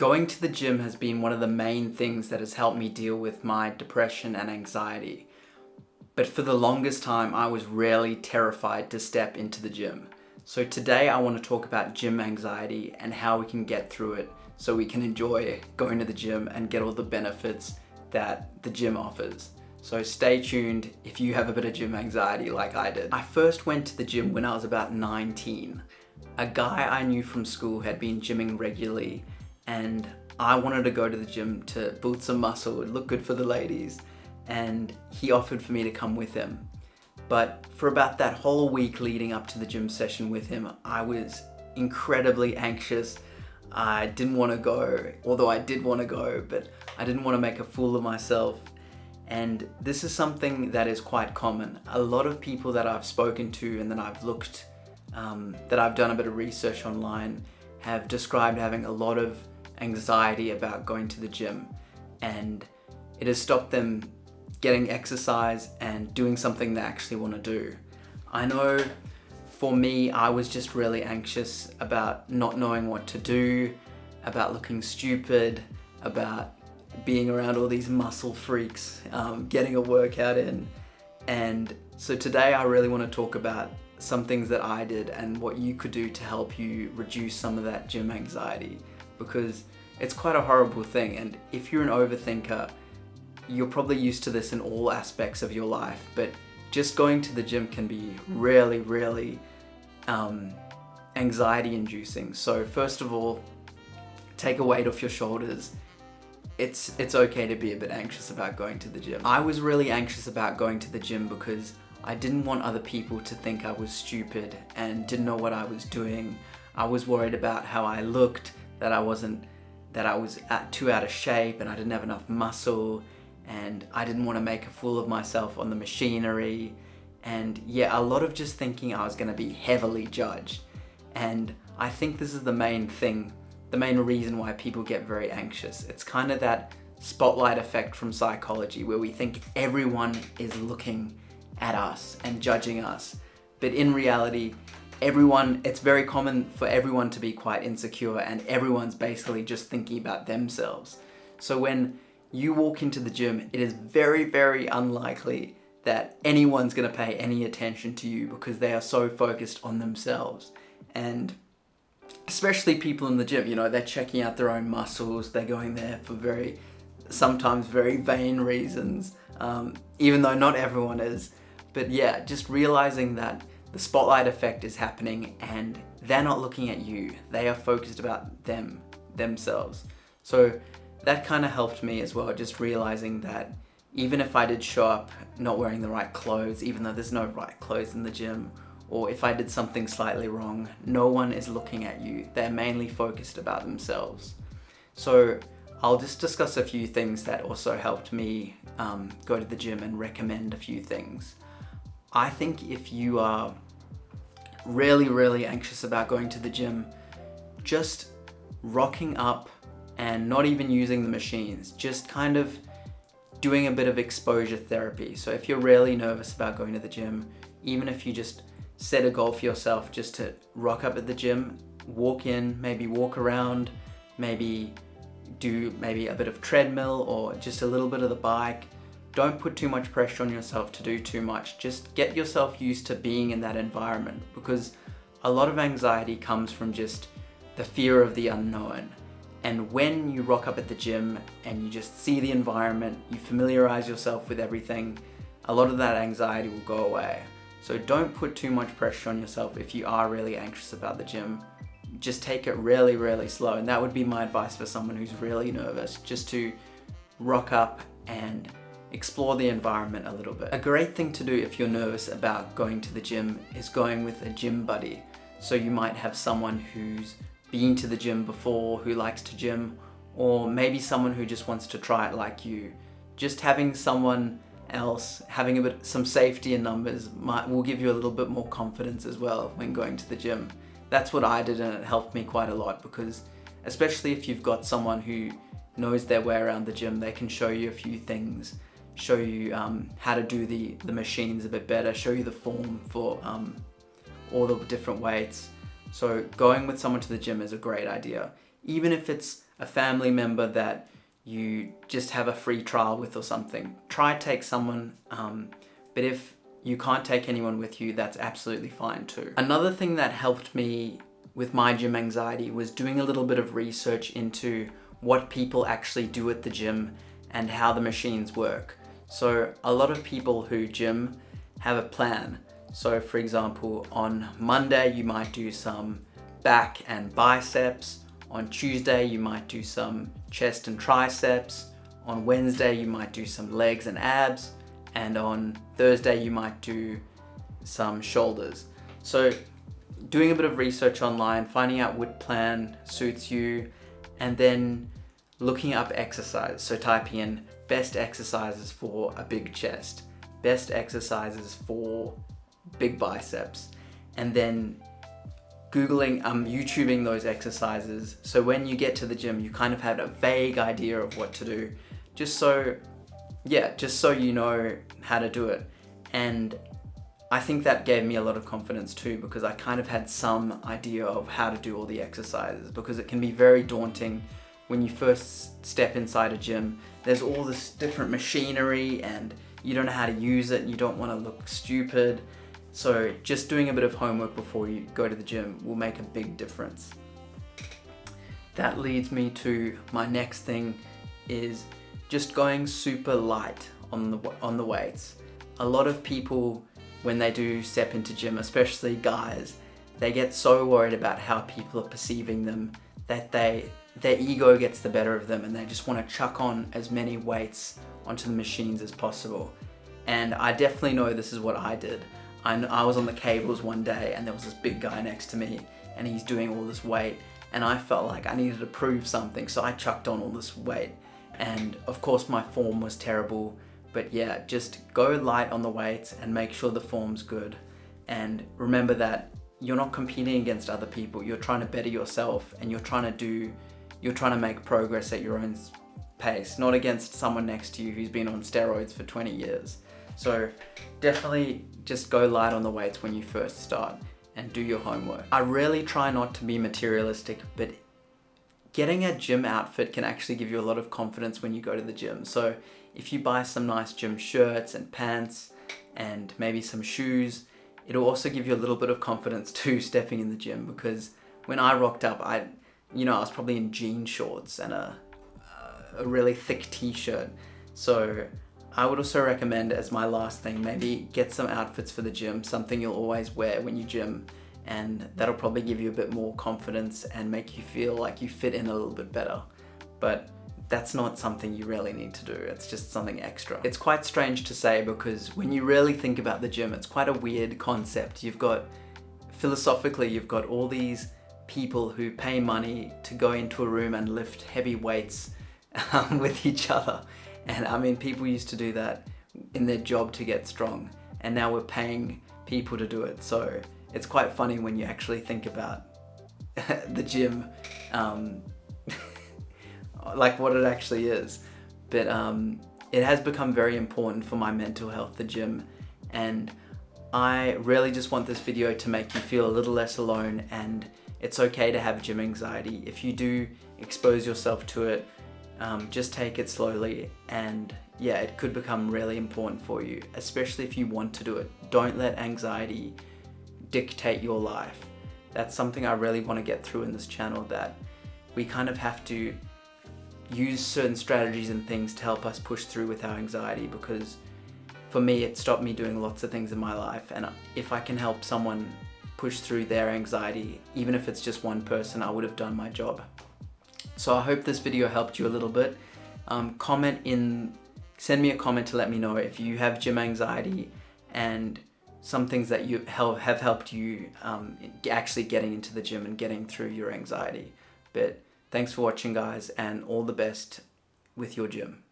Going to the gym has been one of the main things that has helped me deal with my depression and anxiety. But for the longest time, I was really terrified to step into the gym. So today I want to talk about gym anxiety and how we can get through it so we can enjoy going to the gym and get all the benefits that the gym offers. So stay tuned if you have a bit of gym anxiety like I did. I first went to the gym when I was about 19. A guy I knew from school had been gymming regularly, and I wanted to go to the gym to build some muscle and look good for the ladies, and he offered for me to come with him. But for about that whole week leading up to the gym session with him, I was incredibly anxious. I didn't want to go, although I did want to go, but I didn't want to make a fool of myself. And this is something that is quite common. A lot of people that I've spoken to and that I've looked, that I've done a bit of research online, have described having a lot of anxiety about going to the gym, and it has stopped them getting exercise and doing something they actually want to do. I know for me, I was just really anxious about not knowing what to do, about looking stupid, about being around all these muscle freaks, getting a workout in. And so today I really want to talk about some things that I did and what you could do to help you reduce some of that gym anxiety, because it's quite a horrible thing. And if you're an overthinker, you're probably used to this in all aspects of your life, but just going to the gym can be really anxiety inducing. So first of all, take a weight off your shoulders. It's okay to be a bit anxious about going to the gym. I was really anxious about going to the gym because I didn't want other people to think I was stupid and didn't know what I was doing. I was worried about how I looked, that I was too out of shape and I didn't have enough muscle, and I didn't want to make a fool of myself on the machinery. And yeah, a lot of just thinking I was going to be heavily judged. And I think this is the main thing, the main reason why people get very anxious. It's kind of that spotlight effect from psychology where we think everyone is looking at us and judging us. But in reality, it's very common for everyone to be quite insecure, and everyone's basically just thinking about themselves. So when you walk into the gym, it is very unlikely that anyone's going to pay any attention to you because they are so focused on themselves. And especially people in the gym, they're checking out their own muscles. They're going there for sometimes very vain reasons, even though not everyone is. But yeah, just realizing that the spotlight effect is happening and they're not looking at you. They are focused about themselves. So that kind of helped me as well, just realizing that even if I did show up not wearing the right clothes, even though there's no right clothes in the gym, or if I did something slightly wrong, no one is looking at you. They're mainly focused about themselves. So I'll just discuss a few things that also helped me go to the gym and recommend a few things. I think if you are really anxious about going to the gym, just rocking up and not even using the machines, just kind of doing a bit of exposure therapy. So if you're really nervous about going to the gym, even if you just set a goal for yourself just to rock up at the gym, walk in, maybe walk around, maybe do a bit of treadmill or just a little bit of the bike. Don't put too much pressure on yourself to do too much. Just get yourself used to being in that environment, because a lot of anxiety comes from just the fear of the unknown. And when you rock up at the gym and you just see the environment, you familiarize yourself with everything, a lot of that anxiety will go away. So don't put too much pressure on yourself if you are really anxious about the gym. Just take it really slow. And that would be my advice for someone who's really nervous, just to rock up and explore the environment a little bit. A great thing to do if you're nervous about going to the gym is going with a gym buddy. So you might have someone who's been to the gym before, who likes to gym, or maybe someone who just wants to try it like you. Just having someone else, having some safety in numbers will give you a little bit more confidence as well when going to the gym. That's what I did, and it helped me quite a lot, because especially if you've got someone who knows their way around the gym, they can show you a few things, show you how to do the machines a bit better, show you the form for all the different weights. So going with someone to the gym is a great idea. Even if it's a family member that you just have a free trial with or something. Try take someone, but if you can't take anyone with you, that's absolutely fine too. Another thing that helped me with my gym anxiety was doing a little bit of research into what people actually do at the gym and how the machines work. So a lot of people who gym have a plan. So for example, on Monday you might do some back and biceps. On Tuesday you might do some chest and triceps. On Wednesday you might do some legs and abs. And on Thursday you might do some shoulders. So doing a bit of research online, finding out what plan suits you, and then looking up exercise. So typing in best exercises for a big chest, best exercises for big biceps, and then Googling, YouTubing those exercises. So when you get to the gym, you kind of have a vague idea of what to do, just so you know how to do it. And I think that gave me a lot of confidence too, because I kind of had some idea of how to do all the exercises, because it can be very daunting when you first step inside a gym. There's all this different machinery and you don't know how to use it and you don't want to look stupid. So just doing a bit of homework before you go to the gym will make a big difference. That leads me to my next thing, is just going super light on the weights. A lot of people, when they do step into gym, especially guys, they get so worried about how people are perceiving them that their ego gets the better of them and they just want to chuck on as many weights onto the machines as possible. And I definitely know this is what I did. I was on the cables one day and there was this big guy next to me and he's doing all this weight, and I felt like I needed to prove something, so I chucked on all this weight. And of course my form was terrible, but yeah, just go light on the weights and make sure the form's good. And remember that you're not competing against other people, you're trying to better yourself, and you're trying to make progress at your own pace, not against someone next to you who's been on steroids for 20 years. So definitely just go light on the weights when you first start and do your homework. I really try not to be materialistic, but getting a gym outfit can actually give you a lot of confidence when you go to the gym. So if you buy some nice gym shirts and pants and maybe some shoes, it'll also give you a little bit of confidence too stepping in the gym, because when I rocked up, I was probably in jean shorts and a really thick t-shirt. So I would also recommend, as my last thing, maybe get some outfits for the gym, something you'll always wear when you gym, and that'll probably give you a bit more confidence and make you feel like you fit in a little bit better. But that's not something you really need to do, it's just something extra. It's quite strange to say, because when you really think about the gym, it's quite a weird concept. Philosophically, you've got all these people who pay money to go into a room and lift heavy weights with each other. And I mean, people used to do that in their job to get strong, and now we're paying people to do it. So it's quite funny when you actually think about the gym, like what it actually is. But it has become very important for my mental health, the gym, and I really just want this video to make you feel a little less alone, and it's okay to have gym anxiety. If you do expose yourself to it, just take it slowly, and yeah, it could become really important for you, especially if you want to do it. Don't let anxiety dictate your life. That's something I really want to get through in this channel, that we kind of have to use certain strategies and things to help us push through with our anxiety, because for me, it stopped me doing lots of things in my life, and if I can help someone push through their anxiety, even if it's just one person, I would have done my job. So I hope this video helped you a little bit. Send me a comment to let me know if you have gym anxiety and some things that have helped you actually getting into the gym and getting through your anxiety. But thanks for watching, guys, and all the best with your gym.